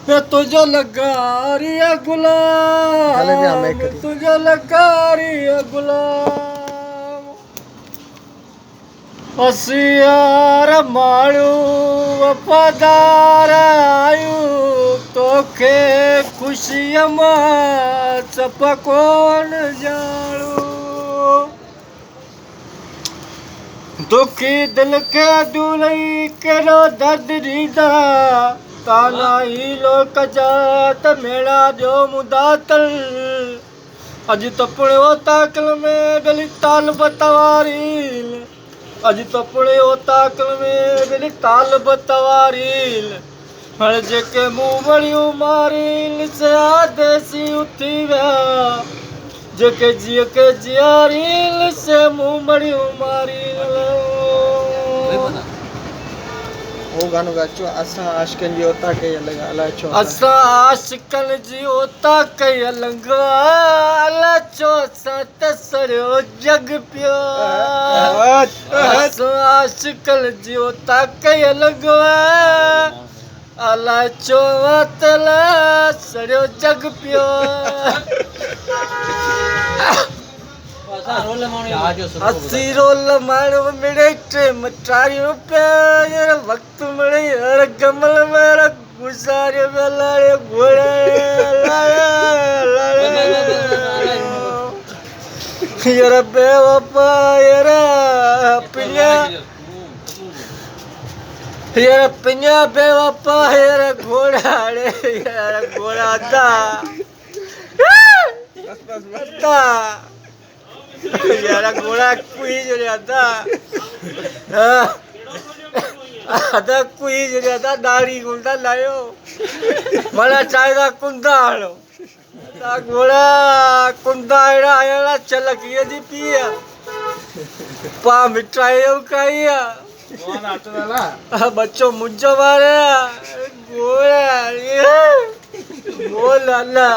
मैं तुझो लगा रही है गुलाम, तुझो लगा रही है गुलाम। असियार माड़ू वफादार आयु तोखे खुशियां मां चपकोन जाड़ू। दुखी दिल के दूलई केरो दर्द रीदा ताना ही लोक जात मेरा जो मुदातल अज तो पुण्यो ताकल में गली ताल बतवारील अज तो पुण्यो ताकल में गली ताल बतवारील हर जेके मुंह बड़ियों मारील से आदेसी उठी व्या जेके जिय के जियारील से मुंह बड़ियों मारील। वो गानो गाचो असा आशिकन जी होता के लगा अला चो असा आशिकन जी होता के लंगा अला चो सत सरो जग पियो। असा आशिकन जी होता के लंगा अला चो तला सरो जग पियो। अस्सी रोल मारो मेरे मचारियों पे यार वक्त मेरे यार कमल मेरा गुजारे बेलारे घोड़े यार बेवफा यार पिन्या बेवफा यार घोड़ाड़े यार घोड़ा दा यार घोड़ा कुछ रहता आधा कुछ रहता दाढ़ी गुंडा लायो मला चाहे कुंदा आलो घोड़ा कुंदा आया चलक ये दी पिया पा मिठाई खाइया बच्चों मुझे मारे घोड़ा बोल अल्लाह।